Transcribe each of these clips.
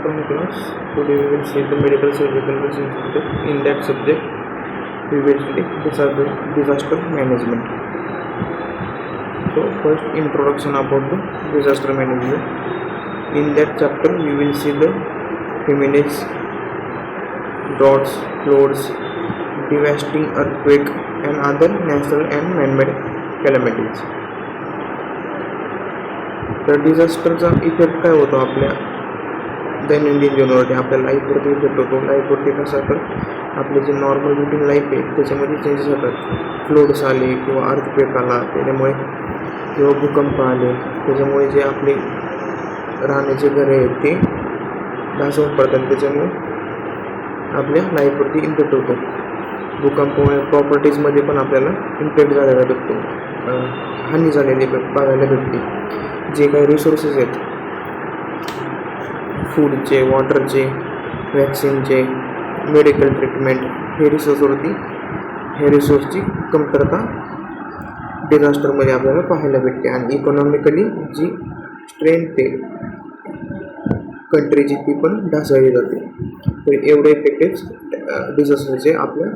welcome class. Today we will see the medical surgical subject. In that subject, we will see disaster management. So first introduction about the disaster management. In that chapter, we will see the hurricanes, droughts, floods, devastating earthquake, and other natural and man-made calamities. तर डिझास्टरचा effect काय होतो आपल्या दैनंदिन जीवनावरती, आपल्या लाईफवरती effect होतो. लाईफवरती कसा तर आपले जे नॉर्मल रुटीन लाईफ आहे त्याच्यामध्ये चेंजेस होतात. फ्लोड्स आले किंवा अर्थक्वेक आला त्याच्यामुळे, किंवा भूकंप आले त्याच्यामुळे जे आपले राहण्याचे घरे आहेत ते ढासळून पडतात. त्याच्यामुळे आपल्या लाईफवरती इम्पॅक्ट होतो. भूकंपामुळे प्रॉपर्टीजमध्ये पण आपल्याला इम्पॅक्ट झालेला भेटतो, हानी झालेली बघायला भेटते. जे काही रिसोर्सेस आहेत फूडचे, वॉटरचे, वॅक्सिनचे, मेडिकल ट्रीटमेंट, हे रिसोर्सची कमतरता डिझास्टरमध्ये आपल्याला पाहायला भेटते. आणि इकॉनॉमिकली जी स्ट्रेंथ आहे कंट्रीची ती पण ढासळली जाते. तर एवढे इफेक्टेड डिझास्टरचे आपल्या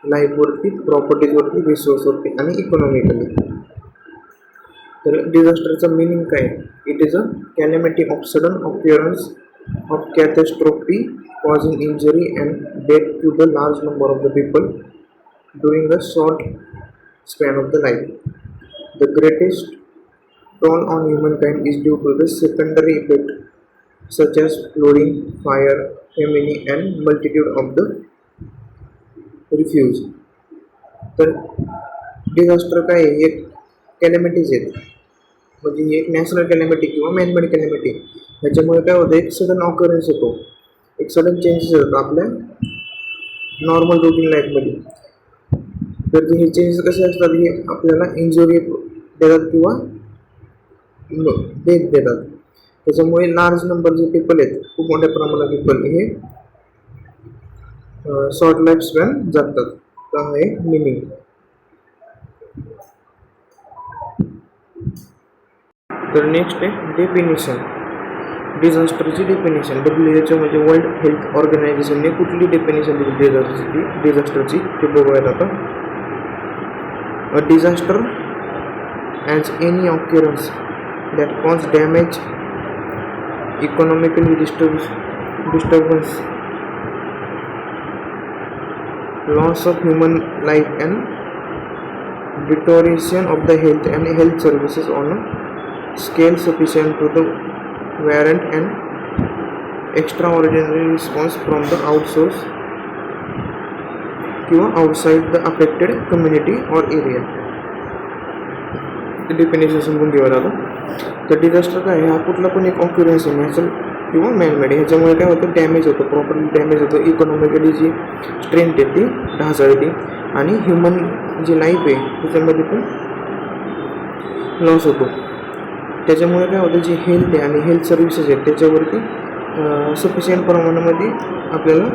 लाईफवरती, प्रॉपर्टीजवरती, रिसोर्सवरती आणि इकॉनॉमिकली. तर डिझास्टरचा मिनिंग काय? It is a calamity of sudden appearance of catastrophe causing injury and death to the large number of the people during a short span of the life. The greatest toll on humankind is due to the secondary effect such as flooding, fire, famine and multitude of the refuge. तर disaster काय आहे? एक calamities आहेत, म्हणजे ही एक natural calamity किंवा man-made calamity. ह्याच्यामुळे काय होतं, एक सडन ऑकरन्स होतो, एक सडन चेंजेस होतो आपल्या नॉर्मल रुटीन लाईफमध्ये. तर हे चेंजेस कसे असतात, हे आपल्याला इंजुरी देतात किंवा डेथ देतात. त्याच्यामुळे लार्ज नंबर जे पीपल आहेत, खूप मोठ्या प्रमाणात पीपल हे शॉर्ट लाईफ स्पॅन जगतात. तर हा एक मिनिंग. तर नेक्स्ट आहे डेफिनेशन. डिझास्टरची डेफिनेशन. WHO म्हणजे वर्ल्ड हेल्थ ऑर्गनायझेशनने कुठली डेफिनेशन दिली डिझास्टरची ते बघूयात आता. A disaster as any occurrence that cause damage, economically disturbance, loss of human life and deterioration of the health services on a scale sufficient to the warrant an extraordinary response from the outsource किंवा outside the affected community or area. Definition समजून घेऊया आता. तर disaster काय आहे? हा कुठला पण एक ऑक्युरन्स आहे, नॅचरल किंवा मॅनमेड. ह्याच्यामुळे काय होतं, डॅमेज होतं, प्रॉपर्टी डॅमेज होतं, इकॉनॉमिकली जी स्ट्रेंथ आहे ती ढासळते आणि ह्युमन जी लाईफ आहे त्याच्यामध्ये पण लॉस होतो. त्याच्यामुळे काय होतं, जी हेल्थ आहे आणि हेल्थ सर्व्हिसेस आहेत त्याच्यावरती सफिशियंट प्रमाणामध्ये आपल्याला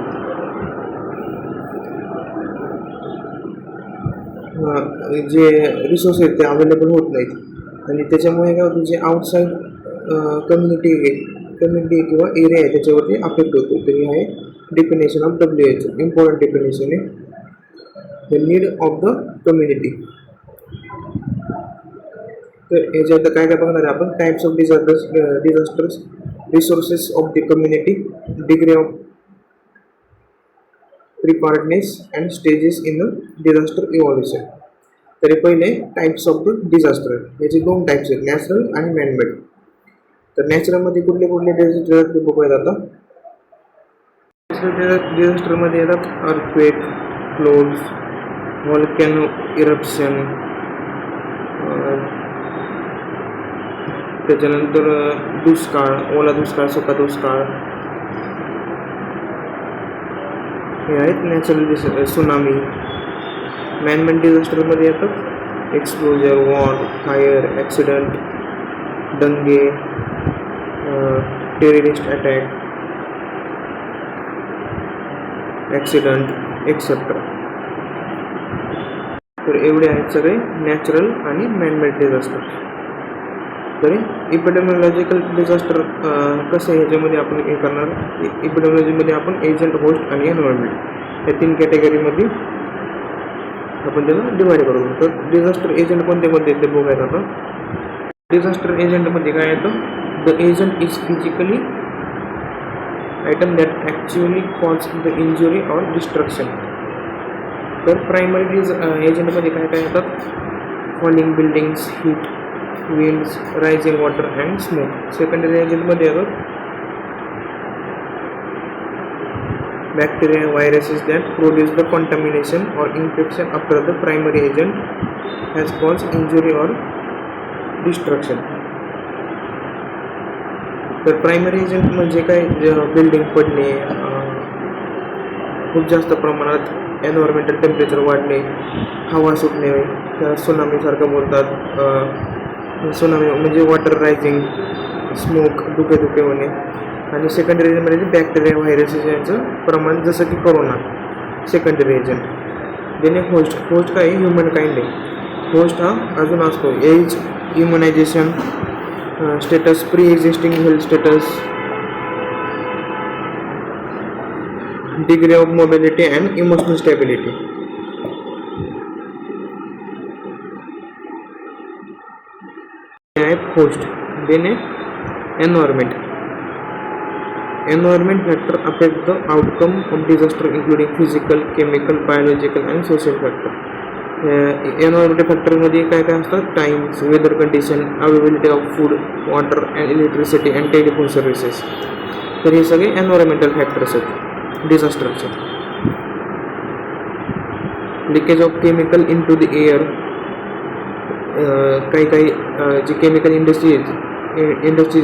जे रिसोर्स आहेत ते अवेलेबल होत नाहीत. आणि त्याच्यामुळे काय होतं, जे आउटसाईड कम्युनिटी किंवा एरिया आहे त्याच्यावरती अफेक्ट होतो. तरी आहे definition of WHO. Important definition आहे. The need of the community. तर याच्यात काय काय बघणार आहे आपण? Types of disasters, resources of the community, degree of preparedness and stages in the disaster evolution. तरी पहिले टाईप्स ऑफ द डिझास्टर. याचे दोन टाईप्स आहेत, नॅचरल आणि मॅनमेड. तर नॅचरलमध्ये कुठले डिझास्टर ते बघूयात आता. डिझास्टरमध्ये येतात अर्थक्वेक, फ्लोड्स, व्हॉल्कॅनो इरप्शन, त्याच्यानंतर दुष्काळ, ओला दुष्काळ, सुका दुष्काळ, हे आहेत नॅचरल डिझास्टर. सुनामी. मॅनमेड डिझास्टरमध्ये येतात एक्सप्लोजर, वॉर, फायर, ॲक्सिडंट, दंगे, टेररिस्ट अटॅक, ॲक्सिडंट एक्सेट्रा. तर एवढे आहेत सगळे नॅचरल आणि मॅनमेड डिझास्टर. तरी इपिडेमिओलॉजिकल डिझास्टर कसं आहे ह्याच्यामध्ये आपण हे करणार. इपिडेमिओलॉजीमध्ये आपण एजंट, होस्ट आणि एन्व्हायरमेंट या 3 कॅटेगरीमध्ये आपण त्याला डिवाईड करू. तर डिझास्टर एजंट कोणते कोणते ते बघायचं आता. डिझास्टर एजंटमध्ये काय येतं, the agent is physically item that actually cause the injury or destruction. तर प्रायमरी एजंटमध्ये काय काय येतात, falling buildings, heat, winds, rising water and smoke. Secondary एजंटमध्ये येतात bacteria, viruses that produce the contamination or infection after the primary agent has caused injury or destruction. तर primary agent म्हणजे काय, बिल्डिंग पडणे, खूप जास्त प्रमाणात एन्व्हायरमेंटल टेम्परेचर वाढणे, हवा सुटणे, त्याला सुनामीसारखं बोलतात. सुनामी म्हणजे वॉटर रायझिंग, स्मोक, धुके होणे. आणि सेकंडरी एजंटमध्ये बॅक्टेरिया, व्हायरसेस यांचं प्रमाण, जसं की कोरोना. Secondary agent. देणे होस्ट काय ह्युमन काइंड आहे. होस्ट हा अजून असतो age, immunisation status, pre existing health status, degree of mobility and emotional stability. Host. देणे environment. Environment factor affect the outcome of disaster including physical, chemical, biological and social factor. Environmental factor मध्ये काय काय असतात, times, weather condition, availability of food, water and electricity and telephone services. तर हे सगळे environmental factors आहेत डिझास्टरचे. Leakage of chemical in to the air. काही जे केमिकल इंडस्ट्रीज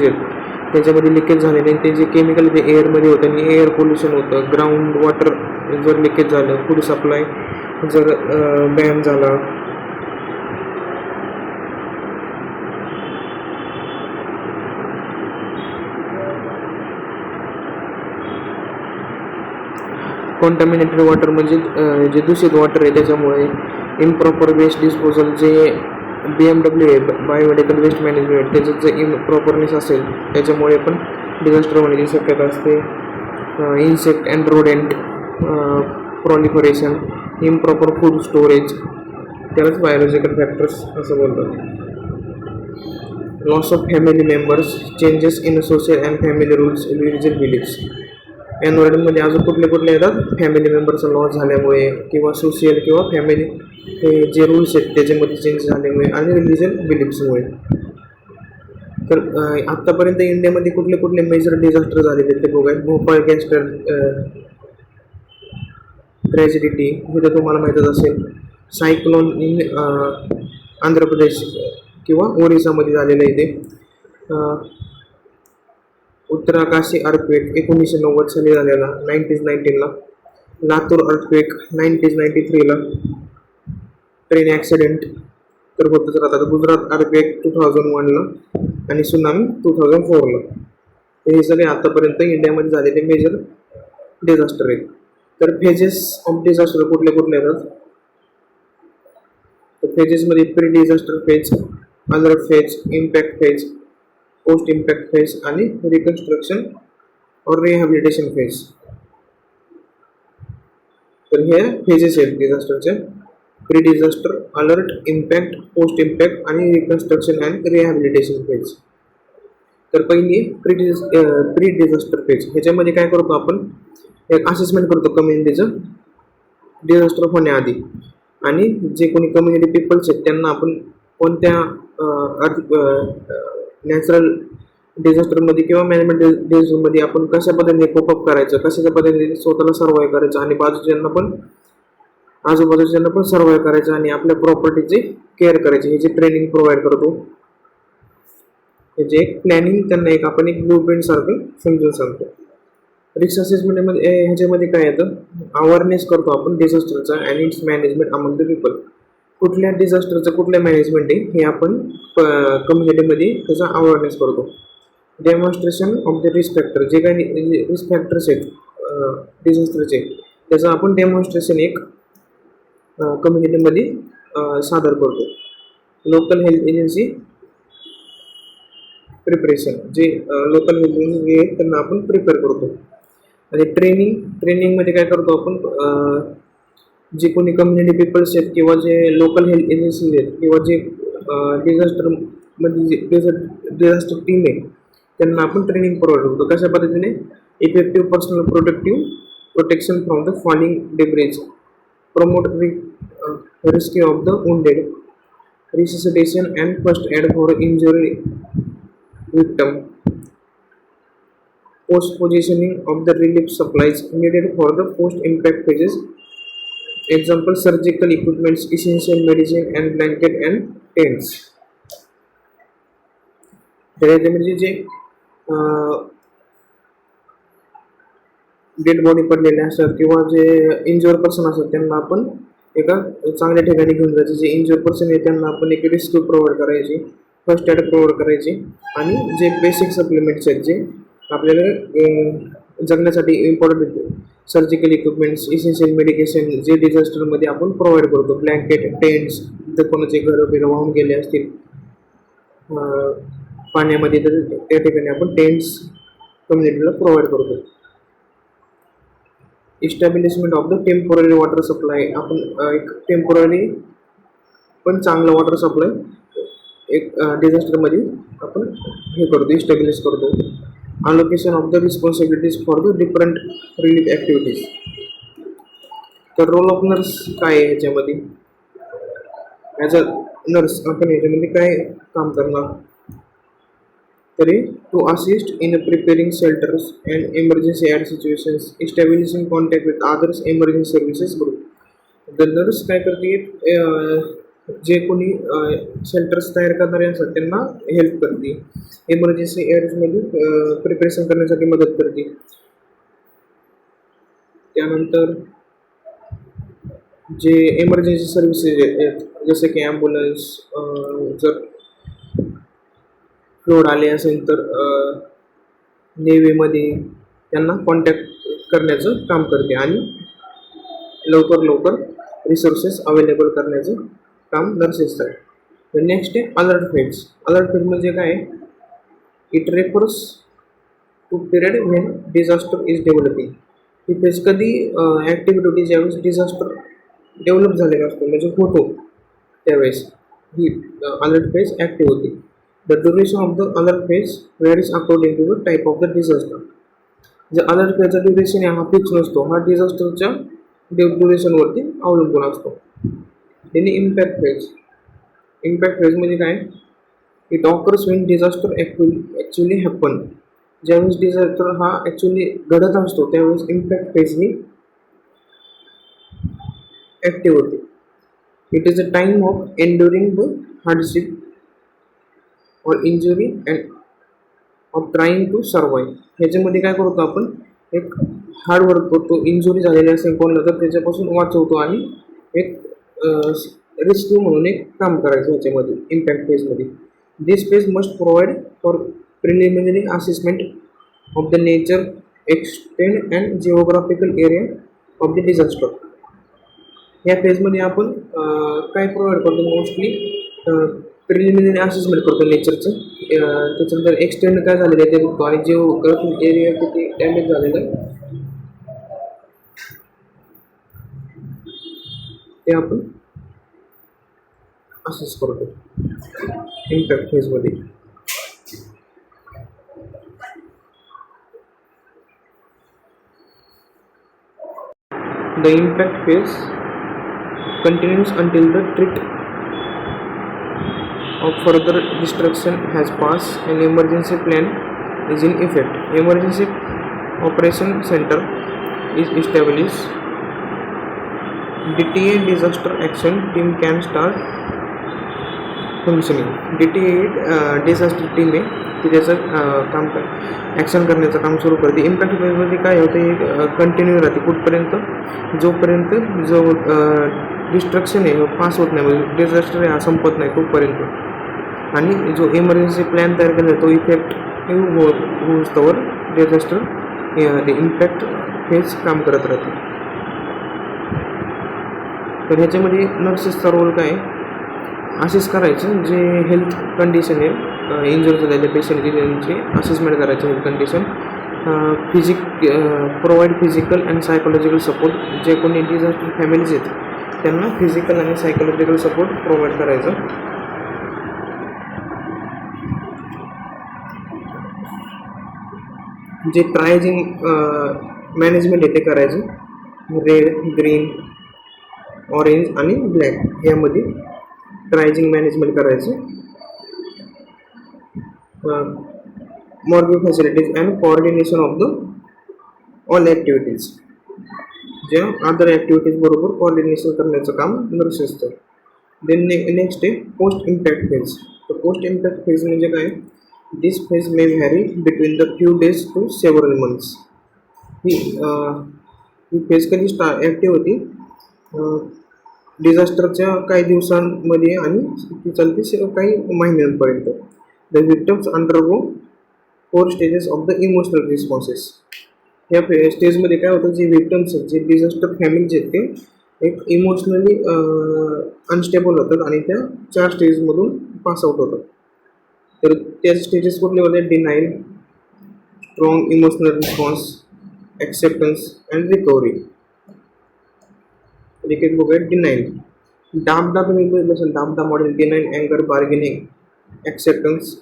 आहेत त्याच्यामध्ये लिकेज झाले नाही, ते जे केमिकल ते एअरमध्ये होतं आणि एअर पोल्युशन होतं. ग्राउंड वॉटर जर लिकेज झालं, फूड सप्लाय जर बॅन झाला, कॉन्टॅमिनेटेड वॉटर म्हणजे जे दूषित वॉटर आहे त्याच्यामुळे, इम्प्रॉपर वेस्ट डिस्पोजल, जे BMW आहे बायोमेडिकल वेस्ट मॅनेजमेंट, त्याचं जे इम्प्रॉपरनेस असेल त्याच्यामुळे पण डिझास्टर होण्याची शक्यता असते. Insect and rodent proliferation, improper food storage, त्यालाच बायोलॉजिकल फॅक्टर्स असं बोलतात. Loss of family members, changes in social and family rules, religion beliefs. एन्व्हायरमेंटमध्ये अजून कुठले येतात, फॅमिली मेंबरचा लॉस झाल्यामुळे किंवा सोशियल किंवा फॅमिली हे जे रूल्स आहेत त्याच्यामध्ये चेंज झाल्यामुळे आणि रिलिजन बिलीफ्समुळे. तर आत्तापर्यंत इंडियामध्ये कुठले मेजर डिझास्टर झालेले ते बघूया. भोपाळ गॅस ट्रॅजेडी हे तर तुम्हाला माहीतच असेल. सायक्लोन इन आंध्र प्रदेश किंवा ओरिसामध्ये झालेलं आहे ते. उत्तराकाशी अर्थक्वेक 1990 साली झालेला, 1919ला. लातूर अर्थक्वेक 1993ला. ट्रेन ॲक्सिडेंट तर होतच राहतात. गुजरात अर्थक्वेक 2001ला आणि सुनामी 2004ला. तर हे सगळे आतापर्यंत इंडियामध्ये झालेले मेजर डिझास्टर आहेत. तर फेजेस ऑफ डिझास्टर कुठले येतात, तर फेजेसमध्ये pre disaster phase, alert phase, impact phase, post impact phase आणि रिकन्स्ट्रक्शन और रिहॅबिलिटेशन फेज. तर हे फेजेस आहेत डिझास्टरचे. Pre disaster, alert, impact, post impact आणि रिकन्स्ट्रक्शन अँड रिहॅबिलिटेशन फेज. तर पहिली प्री डिझास्टर फेज. ह्याच्यामध्ये काय करतो आपण, एक असेसमेंट करतो कम्युनिटीचं डिझास्टर होण्याआधी, आणि जे कोणी कम्युनिटी पीपल्स आहेत त्यांना आपण कोणत्या नॅचरल डिझास्टरमध्ये किंवा मॅनेजमेंट डिझास्टरमध्ये आपण कशा पद्धतीने कोपअप करायचं, कशाच्या पद्धतीने स्वतःला सर्वाईव्ह करायचं आणि आजूबाजूच्यांना पण सर्वाईव्ह करायचं आणि आपल्या प्रॉपर्टीची केअर करायची, ह्याची ट्रेनिंग प्रोव्हाइड करतो. ह्याचे एक प्लॅनिंग त्यांना आपण एक ब्लूप्रिंट सारखं समजून सांगतो. रिस्क असेसमेंटमध्ये ह्याच्यामध्ये काय येतं, अवेअरनेस करतो आपण डिझास्टरचा and its management among the people. कुठल्या डिझास्टरचं कुठलं मॅनेजमेंट आहे हे आपण कम्युनिटीमध्ये त्याचा अवेअरनेस करतो. Demonstration of the risk factor, जे काही रिस्क फॅक्टर्स आहेत डिझास्टरचे त्याचं आपण डेमॉन्स्ट्रेशन एक कम्युनिटीमध्ये सादर करतो. लोकल हेल्थ एजन्सी प्रिपरेशन, जे लोकल हेल्थ एजन्सी आहेत त्यांना आपण प्रिपेअर करतो. आणि ट्रेनिंगमध्ये काय करतो आपण, जे कोणी कम्युनिटी पीपल्स आहेत किंवा जे लोकल हेल्थ एजन्सीज आहेत किंवा जे डिझास्टरमध्ये जे डिझास्टर टीम आहे त्यांना आपण ट्रेनिंग प्रोव्हाइड करतो. कशा पद्धतीने? Effective personal protection from the falling debris, promote rescue of the wounded, resuscitation and first aid for injury victim, post positioning of the relief supplies needed for the post impact phases, example surgical equipments, essential medicine and blanket and tents. म्हणजे जे dead body पडलेले असतात किंवा जे injure person असतात त्यांना आपण एका चांगल्या ठिकाणी घेऊन जायचे. जे इंज्युअर पर्सन आहे त्यांना आपण एक रेस्क्यू प्रोव्हाइड करायची, फर्स्ट एड प्रोव्हाइड करायची, आणि जे बेसिक सप्लिमेंट्स आहेत जे आपल्याला जगण्यासाठी important surgical equipments, essential medication जे डिझास्टरमध्ये आपण प्रोव्हाइड करतो, ब्लँकेट, टेंट्स, जर कोणाचे घरं बिरं वाहून गेले असतील पाण्यामध्ये तर त्या ठिकाणी आपण टेंट्स कम्युनिटीला प्रोव्हाइड करतो. Establishment of the temporary water supply, आपण एक टेम्पोररी पण चांगला वॉटर सप्लाय एक डिझास्टरमध्ये आपण हे करतो, इस्टॅब्लिश करतो. Allocation of the responsibilities for the different relief activities. तर रोल ऑफ नर्स काय आहे ह्याच्यामध्ये? ॲज अ नर्स आपण ह्याच्यामध्ये काय काम करणार? तरी to assist in preparing shelters and emergency aid situations, establishing contact with others emergency services group. The nurse काय करते? जे कोणी शेल्टर्स तयार करणारे असतात त्यांना हेल्प करते, इमर्जन्सी एअर्समध्ये प्रिपरेशन करण्यासाठी मदत करते. त्यानंतर जे इमर्जन्सी सर्व्हिसेस आहेत जसे की ॲम्ब्युलन्स, जर फ्लोड आले असेल तर नेव्हीमध्ये त्यांना कॉन्टॅक्ट करण्याचं काम करते आणि लवकर रिसोर्सेस अवेलेबल करण्याचं काम नर्सेस आहे. नेक्स्ट आहे अलर्ट फेज. अलर्ट फेज म्हणजे काय? It refers to period when disaster is developing. ही फेज कधी ॲक्टिव्हिटी होती? ज्यावेळेस डिझास्टर डेव्हलप झालेला असतो, म्हणजे होतो त्यावेळेस ही अलर्ट फेज ॲक्टिव्ह होती. The duration of the alert phase varies according to the type of the disaster. जे अलर्ट फेजचा ड्युरेशन आहे हा फिक्स नसतो, हा डिझास्टरच्या ड्युरेशनवरती अवलंबून असतो. त्याने इम्पॅक्ट फेज म्हणजे काय? It occurs when disaster actually happen. ज्यावेळेस डिझास्टर हा ॲक्च्युअली घडत असतो त्यावेळेस इम्पॅक्ट फेज ही ॲक्टिव्ह होते. It is a time of enduring the hardship और injury and of trying to survive. ह्याच्यामध्ये काय करतो आपण? एक हार्ड वर्क करतो. इंजुरी झालेली असेल कोणाला तर त्याच्यापासून वाचवतो आणि एक रेस्क्यू म्हणून एक काम करायचं ह्याच्यामध्ये इम्पॅक्ट फेजमध्ये. This phase must provide for preliminary assessment of the nature, extend and geographical area of the disaster. ह्या फेजमध्ये आपण काय प्रोव्हाइड करतो? मोस्टली प्रिलिमिनरी असेसमेंट करतो नेचरचं, त्याच्यानंतर एक्सटेंड काय झालेलं आहे ते बघतो आणि जिओग्राफिक एरिया किती डॅमेज झालेलं आहे ते आपण असेस करतो इम्पॅक्ट फेजमध्ये. The impact phase continues until the threat of further destruction has passed and emergency plan is in effect. Emergency operation center is established. DTA disaster action team can start functioning. DTA disaster team आहे ती त्याचं काम action करण्याचं काम सुरू करते. Impact फेजमध्ये काय होतं? हे कंटिन्यू राहते कुठपर्यंत? जोपर्यंत जो डिस्ट्रक्शन आहे पास होत नाही, म्हणजे डिझास्टर आहे हा संपत नाही तोपर्यंत. आणि जो इमर्जन्सी प्लॅन तयार केला तो इफेक्टिव्ह होऊस्तवर डिझास्टर इम्पॅक्ट फेज काम करत राहते. तर ह्याच्यामध्ये नर्सेसचा रोल काय? असेच करायचं जे हेल्थ कंडिशन आहे इंजुर झालेल्या पेशंटची त्यांची असेसमेंट करायची health condition. Provide physical and psychological support. जे कोणी डिझास्टर फॅमिलीज आहेत त्यांना फिजिकल आणि सायकोलॉजिकल सपोर्ट प्रोव्हाइड करायचं. जे ट्रायझिंग मॅनेजमेंट आहे ते करायचं. रेड, ग्रीन, ऑरेंज आणि ब्लॅक यामध्ये ट्रायझिंग मॅनेजमेंट करायचं. Morguing facilities and coordination of the all activities. ज्या अदर ॲक्टिव्हिटीज बरोबर कोऑर्डिनेशन करण्याचं काम नर्स असतं. देन नेक्स्ट आहे पोस्ट इम्पॅक्ट फेज. तर पोस्ट इम्पॅक्ट फेज म्हणजे काय? This phase may vary between the few days to several months. ही फेज कधी ॲक्टिव्ह होती? डिझास्टरच्या काही दिवसांमध्ये आणि ती चालते काही महिन्यांपर्यंत. The victims undergo 4 stages of the emotional responses. या स्टेजमध्ये काय होतं? जे विक्टम्स आहेत, जे डिझास्टर फॅमिलीज आहेत ते एक इमोशनली अनस्टेबल होतात आणि त्या 4 स्टेजमधून पासआउट होतात. तर त्या स्टेजेस कुठले होते? Denial, strong emotional response, acceptance and recovery. एक बघूया. डिनाईल. डाबडा तुम्ही बघितलं असेल, डाबडा मॉडेल. डिनाईल, अँगर, बार्गेनिंग, ॲक्सेप्टन्स.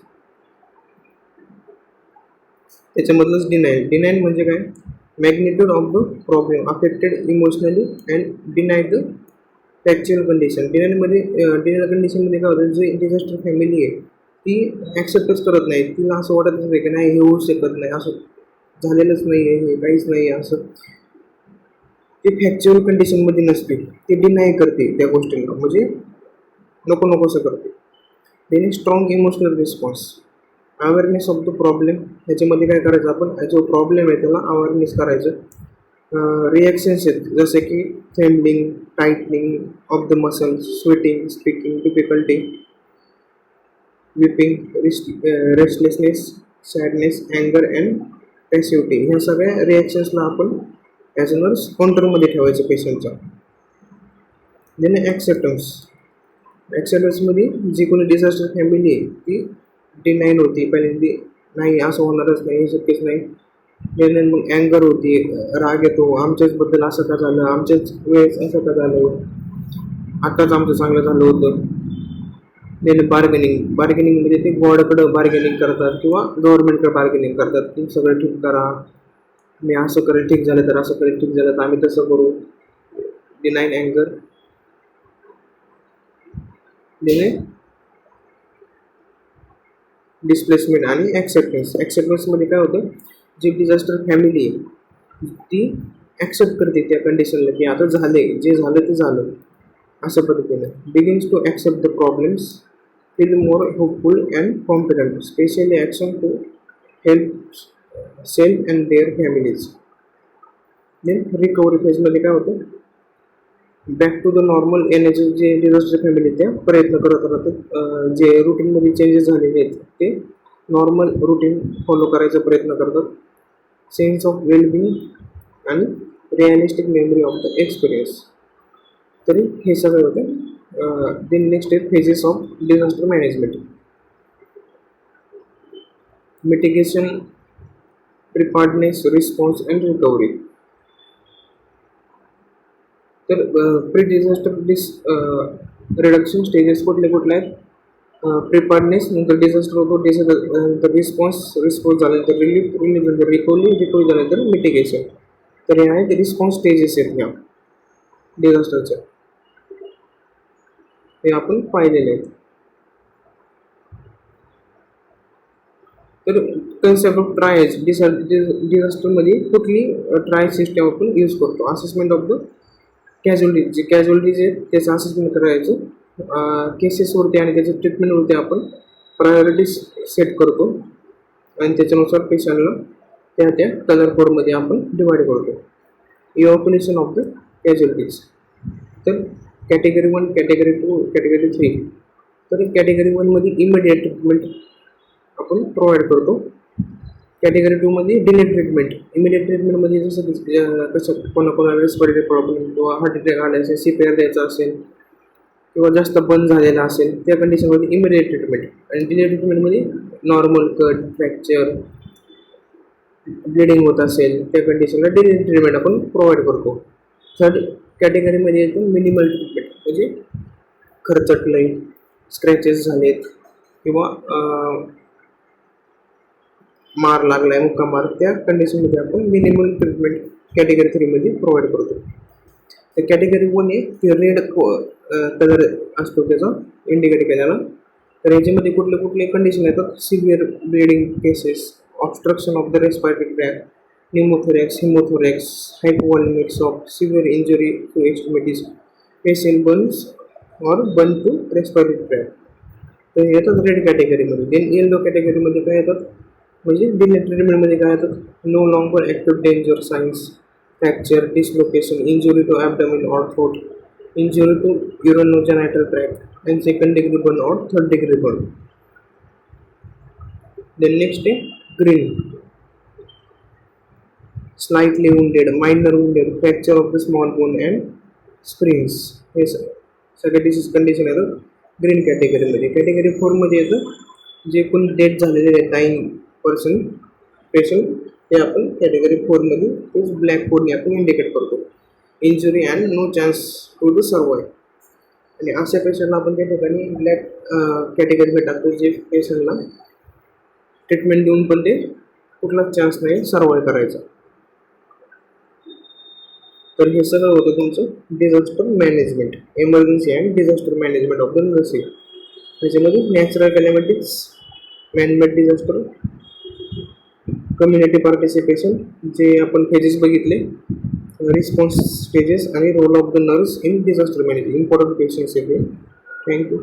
त्याच्यामधलंच डिनाईल. डिनाईल म्हणजे काय? Magnitude of the problem affected emotionally and deny the factual condition. Denial कंडिशनमध्ये काय होतं? जे डिझास्टर फॅमिली आहे ती ॲक्सेप्टच करत नाही. तिला असं वाटतच नाही की नाही हे होऊ शकत नाही, असं झालेलंच नाही आहे, हे काहीच नाही आहे असं. ते फॅक्च्युअल कंडिशनमध्ये नसते, ते डिनाय करते त्या गोष्टींना, म्हणजे नको असं करते. Then strong emotional response. Awareness of the problem. ह्याच्यामध्ये काय करायचं? आपण जो प्रॉब्लेम आहे त्याला अवेअरनेस करायचं. रिॲक्शन्स आहेत जसे की trembling, tightening of the muscles, sweating, speaking difficulty, weeping, restlessness, sadness, अँगर अँड पॅसिव्हिटी. ह्या सगळ्या रिॲक्शन्सला आपण ॲज अ नर्स कंट्रोलमध्ये ठेवायचं पेशंटच्या. Then acceptance. ॲक्सेप्टन्समध्ये जी कोणी डिझास्टर फॅमिली आहे ती डिनाईल होती पहिल्यांदी, नाही असं होणारच नाही, हे शक्यच नाही. देन मग अँगर होती, राग येतो, आमच्याचबद्दल असं का झालं, आमच्याच वेळेस असं का झालं, आत्ताच आमचं चांगलं झालं होतं. देन बार्गेनिंगमध्ये ते गॉडकडं बार्गेनिंग करतात किंवा गव्हर्नमेंटकडे बार्गेनिंग करतात की सगळं ठीक करा, मी असं करेल ठीक झालं तर, असं करेल ठीक झालं तर आम्ही तसं करू. डिनाईल, अँगर. देन डिस्प्लेसमेंट आणि ॲक्सेप्टन्स. ॲक्सेप्टन्समध्ये काय होतं? जी डिझास्टर फॅमिली आहे ती ॲक्सेप्ट करते त्या कंडिशनला की आता झाले, जे झालं ते झालं असं पद्धतीनं. Begins to accept the problems, feel more hopeful and confident, specially action to help self and their families. Then recovery फेजमध्ये काय होतं? बॅक टू द नॉर्मल येण्याचे जे डिझास्टर फॅमिली त्या प्रयत्न करत राहतात. जे रुटीनमध्ये चेंजेस झालेले आहेत ते नॉर्मल रुटीन फॉलो करायचा प्रयत्न करतात. सेन्स ऑफ वेलबिंग आणि realistic memory of the experience. तरी हे सगळं होतं. देन नेक्स्ट आहे phases of disaster management. Mitigation, preparedness, response and recovery. तर प्री डिझास्टर रिडक्शन स्टेजेस कुठले आहेत? प्रिपार्डनेस, नंतर डिझास्टर होतो, नंतर रिस्पॉन्स झाल्यानंतर रिलीफ नंतर रिकव्हरी झाल्यानंतर मिटिगेशन. तर हे आहेत रिस्पॉन्स स्टेजेस आहेत ह्या डिझास्टरच्या, हे आपण पाहिलेले आहेत. तर कन्सेप्ट ऑफ ट्रायज. डिझास्टरमध्ये कुठली ट्राय सिस्टम आपण यूज करतो? Assessment of the casualty. जे कॅज्युअलिटीज आहेत त्याचं असेसमेंट करायचं. केसेसवरती आणि त्याच्या ट्रीटमेंटवरती आपण प्रायोरिटीज सेट करतो आणि त्याच्यानुसार पेशंटला त्या कलर कोडमध्ये आपण डिवाईड करतो. Evacuation of the casualties. तर कॅटेगरी 1, कॅटेगरी 2, कॅटेगरी 3. तर कॅटेगरी 1मध्ये इमिडिएट ट्रीटमेंट आपण प्रोव्हाइड करतो. कॅटेगरी 2मध्ये डिले ट्रीटमेंट. इमिडिएट ट्रीटमेंटमध्ये जसं कसं कोणाला रेस्पिरेटरी प्रॉब्लेम किंवा हार्ट अटॅक आला असेल, CPR द्यायचा असेल किंवा जास्त बंद झालेला असेल त्या कंडिशनमध्ये इमिडिएट ट्रीटमेंट. आणि डिले ट्रीटमेंटमध्ये नॉर्मल कट, फ्रॅक्चर, ब्लिडिंग होत असेल त्या कंडिशनला डिले ट्रीटमेंट आपण प्रोव्हाइड करतो. थर्ड कॅटेगरीमध्ये येतो मिनिमल ट्रीटमेंट, म्हणजे खरचटलंय, स्क्रॅचेस झालेत किंवा मार लागला आहे, मुक्का मार, त्या कंडिशनमध्ये आपण मिनिमल ट्रीटमेंट कॅटेगरी 3मध्ये प्रोव्हाइड करतो. तर कॅटेगरी 1 आहे ते रेड कलर असतो त्याचा इंडिकेट केलेला. तर याच्यामध्ये कुठले कंडिशन येतात, severe bleeding cases, obstruction of the respiratory tract, pneumothorax, hemothorax, hypovolemic shock, severe injury to extremities, patient burns or burn to respiratory tract. तर हे येतात रेड कॅटेगरीमध्ये. देन येलो कॅटेगरीमध्ये काय येतात, म्हणजे डिले ट्रीटमेंटमध्ये काय येतात, no longer active danger signs, fracture, dislocation, injury to abdomen or throat, injury to urinogenital tract, and second degree burn or third degree burn. Then next आहे green, slightly wounded, minor wounded, fracture of the small bone and sprains. हे सगळे disease condition येतात green कॅटेगरीमध्ये. Category 4मध्ये येतं जे कोण death झालेले आहेत 9% पेशंट, हे आपण कॅटेगरी 4मध्ये तेच ब्लॅक कोडने आपण इंडिकेट करतो, injury and no chance to the survive. आणि अशा पेशंटला आपण त्या ठिकाणी ब्लॅक कॅटेगरीमध्ये टाकतो, जे पेशंटला ट्रीटमेंट देऊन पण ते कुठलाच चान्स नाही सर्वाइव्ह करायचा. तर हे सगळं होतं तुमचं disaster management, emergency and disaster management of the nursing. त्याच्यामध्ये natural calamities, manmade disaster, community participation, जे आपण फेजेस बघितले, रिस्पॉन्स स्टेजेस आणि role of the nurse in disaster management, important questions आहे. थँक्यू.